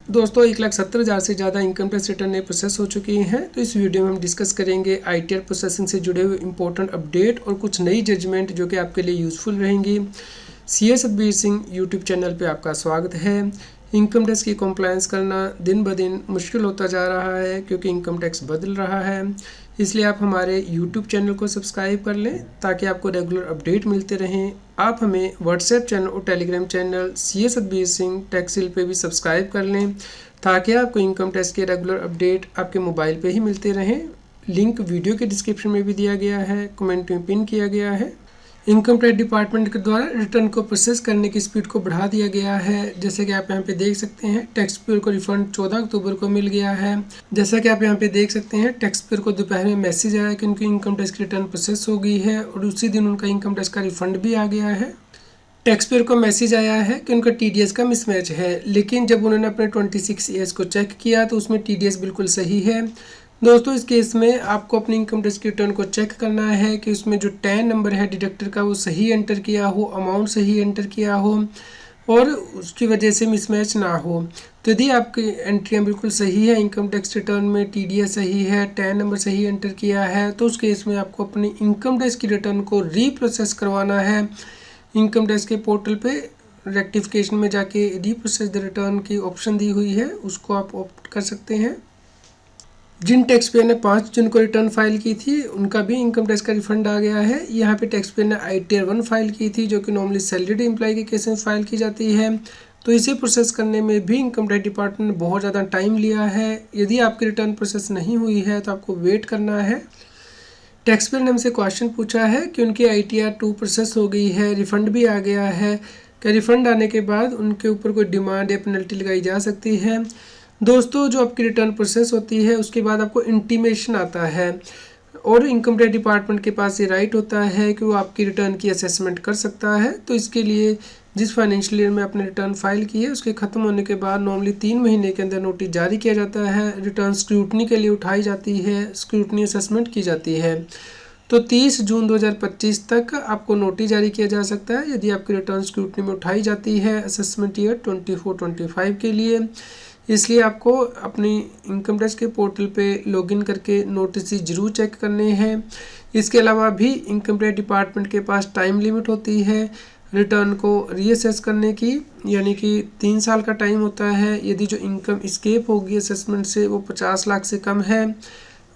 दोस्तों 1,70,000 से ज़्यादा इनकम टैक्स रिटर्न प्रोसेस हो चुकी हैं। तो इस वीडियो में हम डिस्कस करेंगे आईटीआर प्रोसेसिंग से जुड़े हुए इंपॉर्टेंट अपडेट और कुछ नई जजमेंट जो कि आपके लिए यूज़फुल रहेंगी। CA Satbir Singh YouTube channel पे आपका स्वागत है। इनकम टैक्स की कंप्लायंस करना दिन ब दिन मुश्किल होता जा रहा है क्योंकि इनकम टैक्स बदल रहा है। इसलिए आप हमारे यूट्यूब चैनल को सब्सक्राइब कर लें ताकि आपको रेगुलर अपडेट मिलते रहें। आप हमें व्हाट्सएप चैनल और Telegram channel CA Satbir Singh टैक्सिल पे भी सब्सक्राइब कर लें ताकि आपको इनकम टैक्स के रेगुलर अपडेट आपके मोबाइल पे ही मिलते रहें। लिंक वीडियो के डिस्क्रिप्शन में भी दिया गया है, कमेंट में पिन किया गया है। इनकम टैक्स डिपार्टमेंट के द्वारा रिटर्न को प्रोसेस करने की स्पीड को बढ़ा दिया गया है। जैसे कि आप यहाँ पे देख सकते हैं टैक्स पेयर को रिफंड 14 अक्टूबर को मिल गया है। जैसा कि आप यहाँ पे देख सकते हैं टैक्स पेयर को दोपहर में मैसेज आया कि उनकी इनकम टैक्स की रिटर्न प्रोसेस हो गई है और उसी दिन उनका इनकम टैक्स का रिफंड भी आ गया है। टैक्स पेयर को मैसेज आया है कि उनका टीडीएस का मिसमैच है, लेकिन जब उन्होंने अपने 26 ईयर्स को चेक किया तो उसमें टीडीएस बिल्कुल सही है। दोस्तों इस केस में आपको अपनी इनकम टैक्स की रिटर्न को चेक करना है कि उसमें जो टैन नंबर है डिडक्टर का वो सही एंटर किया हो, अमाउंट सही एंटर किया हो और उसकी वजह से मिसमैच ना हो। तो यदि आपकी एंट्रियाँ बिल्कुल सही है, इनकम टैक्स रिटर्न में टीडीएस सही है, टैन नंबर सही एंटर किया है, तो उस केस में आपको अपनी इनकम टैक्स की रिटर्न को रीप्रोसेस करवाना है। इनकम टैक्स के पोर्टल पे रेक्टिफिकेशन में जाके रीप्रोसेस द रिटर्न की ऑप्शन दी हुई है, उसको आप ऑप्ट कर सकते हैं। जिन टैक्स पेयर ने 5 जून को रिटर्न फाइल की थी उनका भी इनकम टैक्स का रिफंड आ गया है। यहाँ पे टैक्स पेयर ने आईटीआर 1 फाइल की थी जो कि नॉर्मली सैलरीड एम्प्लॉय के केस में फाइल की जाती है। तो इसे प्रोसेस करने में भी इनकम टैक्स डिपार्टमेंट ने बहुत ज़्यादा टाइम लिया है। यदि आपकी रिटर्न प्रोसेस नहीं हुई है तो आपको वेट करना है। टैक्स पेयर ने हमसे क्वेश्चन पूछा है कि उनकी आईटीआर 2 प्रोसेस हो गई है, रिफंड भी आ गया है, क्या रिफंड आने के बाद उनके ऊपर कोई डिमांड या पेनल्टी लगाई जा सकती है। दोस्तों जो आपकी रिटर्न प्रोसेस होती है उसके बाद आपको इंटीमेशन आता है और इनकम टैक्स डिपार्टमेंट के पास ये राइट होता है कि वो आपकी रिटर्न की असेसमेंट कर सकता है। तो इसके लिए जिस फाइनेंशियल ईयर में आपने रिटर्न फाइल की है उसके ख़त्म होने के बाद नॉर्मली 3 महीने के अंदर नोटिस जारी किया जाता है। रिटर्न स्क्रूटनी के लिए उठाई जाती है, स्क्रूटनी असेसमेंट की जाती है। तो 30 जून 2025 तक आपको नोटिस जारी किया जा सकता है यदि आपकी रिटर्न स्क्रूटनी में उठाई जाती है असेसमेंट ईयर 24-25 के लिए। इसलिए आपको अपनी इनकम टैक्स के पोर्टल पे लॉगिन करके नोटिस ज़रूर चेक करने हैं। इसके अलावा भी इनकम टैक्स डिपार्टमेंट के पास टाइम लिमिट होती है रिटर्न को रीअसेस करने की, यानी कि 3 साल का टाइम होता है। यदि जो इनकम स्केप होगी असेसमेंट से वो 50 लाख से कम है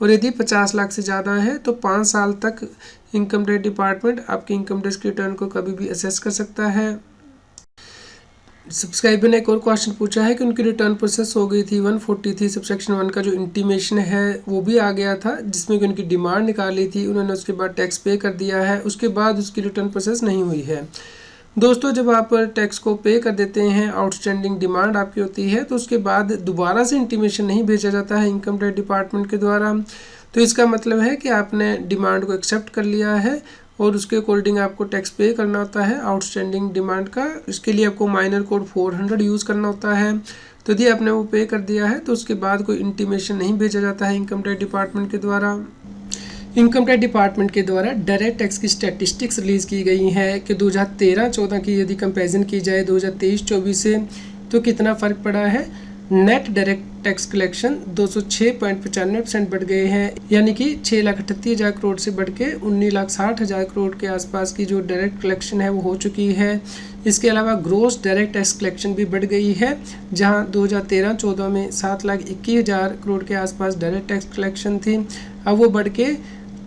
और यदि 50 लाख से ज़्यादा है तो 5 साल तक इनकम टैक्स डिपार्टमेंट आपकी इनकम टैक्स की रिटर्न को कभी भी असेस कर सकता है। सब्सक्राइबर ने एक और क्वेश्चन पूछा है कि उनकी रिटर्न प्रोसेस हो गई थी 143 सबसेक्शन 1 का जो इंटीमेशन है वो भी आ गया था जिसमें कि उनकी डिमांड निकाली थी, उन्होंने उसके बाद टैक्स पे कर दिया है, उसके बाद उसकी रिटर्न प्रोसेस नहीं हुई है। दोस्तों जब आप टैक्स को पे कर देते हैं, आउटस्टैंडिंग डिमांड आपकी होती है, तो उसके बाद दोबारा से इंटीमेशन नहीं भेजा जाता है इनकम टैक्स डिपार्टमेंट के द्वारा। तो इसका मतलब है कि आपने डिमांड को एक्सेप्ट कर लिया है और उसके अकॉर्डिंग आपको टैक्स पे करना होता है आउटस्टैंडिंग डिमांड का। इसके लिए आपको माइनर कोड 400 यूज़ करना होता है। तो यदि आपने वो पे कर दिया है तो उसके बाद कोई इंटीमेशन नहीं भेजा जाता है इनकम टैक्स डिपार्टमेंट के द्वारा। इनकम टैक्स डिपार्टमेंट के द्वारा डायरेक्ट टैक्स की स्टैटिस्टिक्स रिलीज़ की गई है कि 2013-14 की यदि कंपैरिजन की जाए 2023-24 से तो कितना फ़र्क पड़ा है। नेट डायरेक्ट टैक्स कलेक्शन 206.95% बढ़ गए हैं, यानी कि 6,38,000 करोड़ से बढ़ के 19,60,000 करोड़ के आसपास की जो डायरेक्ट कलेक्शन है वो हो चुकी है। इसके अलावा ग्रोस डायरेक्ट टैक्स कलेक्शन भी बढ़ गई है, जहां 2013-14 में 7,21,000 करोड़ के आसपास डायरेक्ट टैक्स कलेक्शन थी, अब वो बढ़ के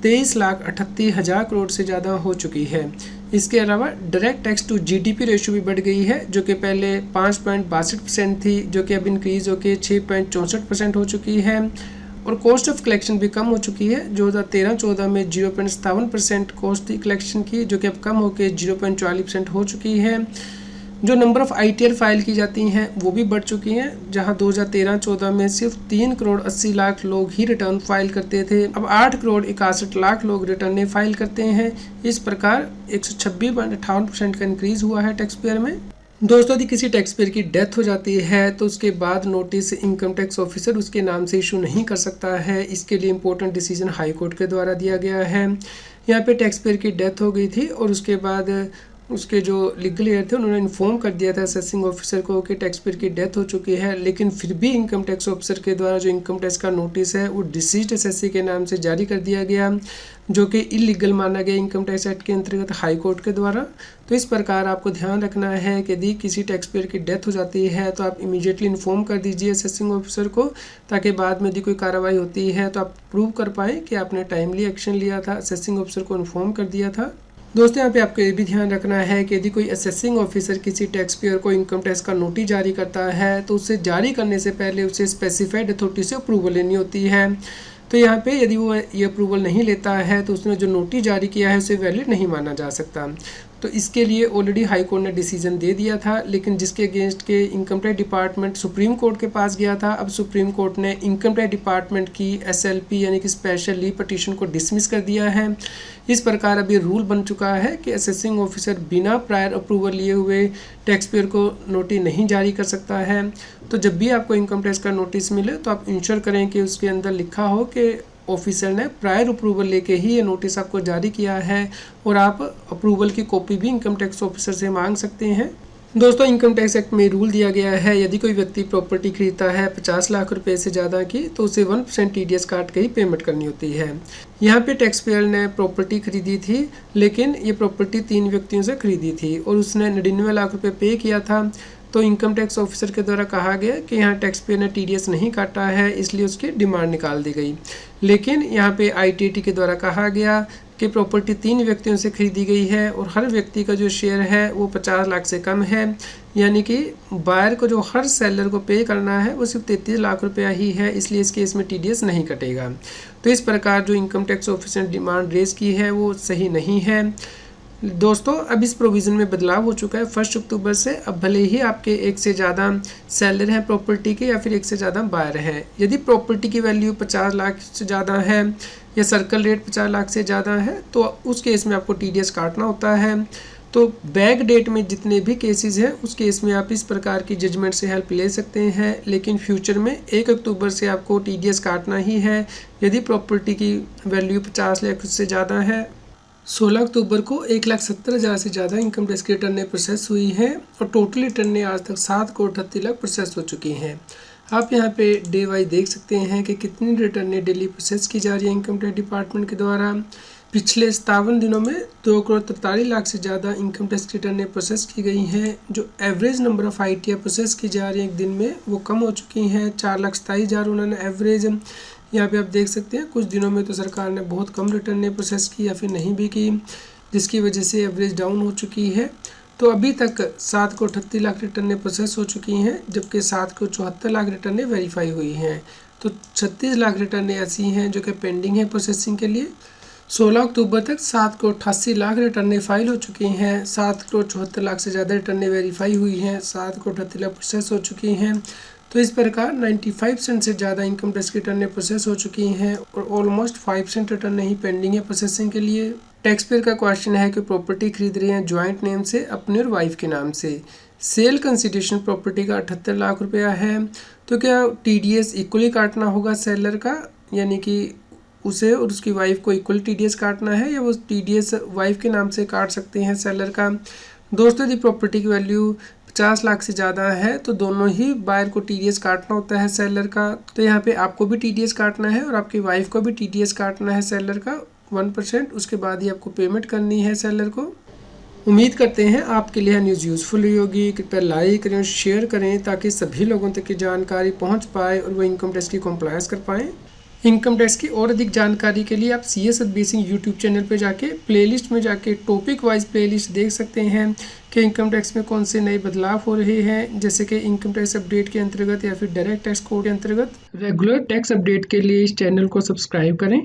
23,38,000 करोड़ से ज़्यादा हो चुकी है। इसके अलावा direct tax to GDP ratio भी बढ़ गई है, जो कि पहले 5.62% थी, जो कि अब इंक्रीज़ होकर 6.64% हो चुकी है। और कॉस्ट ऑफ कलेक्शन भी कम हो चुकी है, 2013-14 में 0.57% कॉस्ट थी कलेक्शन की, जो कि अब कम होकर 0.44% हो चुकी है। जो नंबर ऑफ़ आईटीआर फाइल की जाती हैं वो भी बढ़ चुकी हैं, जहां 2013-14 में सिर्फ 3 करोड़ 80 लाख लोग ही रिटर्न फाइल करते थे, अब 8 करोड़ 61 लाख लोग रिटर्न फाइल करते हैं। इस प्रकार 126.58% का इंक्रीज़ हुआ है टैक्स पेयर में। दोस्तों यदि किसी टैक्स पेयर की डेथ हो जाती है तो उसके बाद नोटिस इनकम टैक्स ऑफिसर उसके नाम से इशू नहीं कर सकता है। इसके लिए इम्पोर्टेंट डिसीजन हाई कोर्ट के द्वारा दिया गया है। यहाँ पे टैक्स पेयर की डेथ हो गई थी और उसके बाद उसके जो लीगल एयर थे उन्होंने इन्फॉर्म कर दिया था असेसिंग ऑफिसर को कि टैक्स पेयर की डेथ हो चुकी है, लेकिन फिर भी इनकम टैक्स ऑफिसर के द्वारा जो इनकम टैक्स का नोटिस है वो डिसीज्ड असेसी के नाम से जारी कर दिया गया, जो कि इलीगल माना गया इनकम टैक्स एक्ट के अंतर्गत हाई कोर्ट के द्वारा। तो इस प्रकार आपको ध्यान रखना है कि यदि किसी टैक्स पेयर की डेथ हो जाती है तो आप इमीडिएटली इन्फॉर्म कर दीजिए असेसिंग ऑफिसर को, ताकि बाद में यदि कोई कार्रवाई होती है तो आप प्रूव कर पाएँ कि आपने टाइमली एक्शन लिया था, असेसिंग ऑफिसर को इन्फॉर्म कर दिया था। दोस्तों यहाँ पे आपको ये भी ध्यान रखना है कि यदि कोई असेसिंग ऑफिसर किसी टैक्स पेयर को इनकम टैक्स का नोटिस जारी करता है तो उसे जारी करने से पहले उसे स्पेसिफाइड अथॉरिटी से अप्रूवल लेनी होती है। तो यहाँ पे यदि वो ये अप्रूवल नहीं लेता है तो उसने जो नोटिस जारी किया है उसे वैलिड नहीं माना जा सकता। तो इसके लिए ऑलरेडी हाई कोर्ट ने डिसीजन दे दिया था, लेकिन जिसके अगेंस्ट के income tax department supreme court के पास गया था। अब सुप्रीम कोर्ट ने इनकम टैक्स डिपार्टमेंट की SLP यानी कि स्पेशल लीव पटिशन को डिसमिस कर दिया है। इस प्रकार अब ये रूल बन चुका है कि असेसिंग ऑफिसर बिना प्रायर अप्रूवल लिए हुए टैक्स पेयर को नोटिस नहीं जारी कर सकता है। तो जब भी आपको इनकम टैक्स का नोटिस मिले तो आप इंश्योर करें कि उसके अंदर लिखा हो कि ऑफिसर ने प्रायर अप्रूवल लेके ही ये नोटिस आपको जारी किया है, और आप अप्रूवल की कॉपी भी इनकम टैक्स ऑफिसर से मांग सकते हैं। दोस्तों इनकम टैक्स एक्ट में रूल दिया गया है, यदि कोई व्यक्ति प्रॉपर्टी खरीदता है 50 लाख रुपए से ज़्यादा की तो उसे 1% TDS काट के ही पेमेंट करनी होती है। यहाँ पे टैक्स पेयर ने प्रॉपर्टी खरीदी थी, लेकिन ये प्रॉपर्टी 3 व्यक्तियों से खरीदी थी और उसने 99 लाख रुपए पे किया था। तो इनकम टैक्स ऑफिसर के द्वारा कहा गया कि यहाँ टैक्स पेयर ने TDS नहीं काटा है, इसलिए उसकी डिमांड निकाल दी गई। लेकिन यहाँ पे ITT के द्वारा कहा गया कि प्रॉपर्टी 3 व्यक्तियों से खरीदी गई है और हर व्यक्ति का जो शेयर है वो 50 लाख से कम है, यानी कि बायर को जो हर सेलर को पे करना है वो सिर्फ 33 लाख रुपया ही है, इसलिए इस केस में TDS नहीं कटेगा। तो इस प्रकार जो इनकम टैक्स ऑफिसर ने डिमांड रेज की है वो सही नहीं है। दोस्तों अब इस प्रोविज़न में बदलाव हो चुका है 1 अक्टूबर से। अब भले ही आपके एक से ज़्यादा सेलर हैं प्रॉपर्टी के या फिर एक से ज़्यादा बायर हैं, यदि प्रॉपर्टी की वैल्यू 50 लाख से ज़्यादा है या सर्कल रेट 50 लाख से ज़्यादा है तो उस केस में आपको TDS काटना होता है। तो बैक डेट में जितने भी केसेस हैं उस केस में आप इस प्रकार की जजमेंट से हेल्प ले सकते हैं, लेकिन फ्यूचर में 1 अक्टूबर से आपको TDS काटना ही है यदि प्रॉपर्टी की वैल्यू 50 लाख से ज़्यादा है। 16 अक्टूबर को 1,70,000 से ज़्यादा इनकम टैक्स की रिटर्नें प्रोसेस हुई हैं और टोटल रिटर्नें आज तक 7 करोड़ 38 लाख प्रोसेस हो चुकी हैं। आप यहां पे डे वाइज देख सकते हैं कि कितनी रिटर्नें डेली प्रोसेस की जा रही हैं इनकम टैक्स डिपार्टमेंट के द्वारा। पिछले 57 दिनों में 2 करोड़ 43 लाख से ज़्यादा इनकम टैक्स रिटर्नें प्रोसेस की गई हैं। जो average number of ITR process की जा रही हैं एक दिन में वो कम हो चुकी हैं, 4,27,000 उन्होंने एवरेज। यहाँ पे आप देख सकते हैं कुछ दिनों में तो सरकार ने बहुत कम रिटर्नें प्रोसेस की या फिर नहीं भी की, जिसकी वजह से एवरेज डाउन हो चुकी है। तो अभी तक 7 करोड़ 38 लाख रिटर्नें प्रोसेस हो चुकी हैं, जबकि 7 करोड़ 74 लाख रिटर्नें वेरीफाई हुई हैं। तो 36 लाख रिटर्नें ऐसी हैं जो कि पेंडिंग है प्रोसेसिंग के लिए। 16 अक्टूबर तक 7 करोड़ 88 लाख रिटर्नें फाइल हो चुकी हैं, 7 करोड़ 74 लाख से ज़्यादा रिटर्नें वेरीफाई हुई हैं, 7 करोड़ 38 लाख प्रोसेस हो चुकी हैं। तो इस प्रकार 95% से ज़्यादा इनकम टैक्स की रिटर्नें प्रोसेस हो चुकी हैं और ऑलमोस्ट 5% रिटर्न ही पेंडिंग है प्रोसेसिंग के लिए। टैक्स पेयर का क्वेश्चन है कि प्रॉपर्टी खरीद रहे हैं ज्वाइंट नेम से अपने और वाइफ के नाम से, सेल कंसिडरेशन प्रॉपर्टी का 78 लाख रुपया है, तो क्या TDS इक्वली काटना होगा सेलर का, यानी कि उसे और उसकी वाइफ को इक्वल TDS काटना है, या वो TDS वाइफ के नाम से काट सकते हैं सेलर का। दोस्तों यदि प्रॉपर्टी की वैल्यू 50 लाख से ज़्यादा है तो दोनों ही बायर को TDS काटना होता है सेलर का। तो यहाँ पे आपको भी TDS काटना है और आपकी वाइफ को भी TDS काटना है सेलर का 1%, उसके बाद ही आपको पेमेंट करनी है सेलर को। उम्मीद करते हैं आपके लिए न्यूज़ यूज़फुल रही होगी। कृपया लाइक करें और शेयर करें ताकि सभी लोगों तक की जानकारी पहुँच पाए और वो इनकम टैक्स की कॉम्प्लायंस कर पाएँ। इनकम टैक्स की और अधिक जानकारी के लिए आप CS Satbir Singh YouTube channel पे जाके प्लेलिस्ट में जाके टॉपिक वाइज प्लेलिस्ट देख सकते हैं कि इनकम टैक्स में कौन से नए बदलाव हो रहे हैं, जैसे कि इनकम टैक्स अपडेट के अंतर्गत या फिर डायरेक्ट टैक्स कोड के अंतर्गत। रेगुलर टैक्स अपडेट के लिए इस चैनल को सब्सक्राइब करें।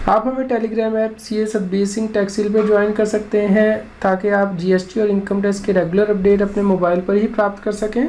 आप हमें Telegram app CS Satbir Singh टैक्सिल पर ज्वाइन कर सकते हैं ताकि आप GST और इनकम टैक्स के रेगुलर अपडेट अपने मोबाइल पर ही प्राप्त कर सकें।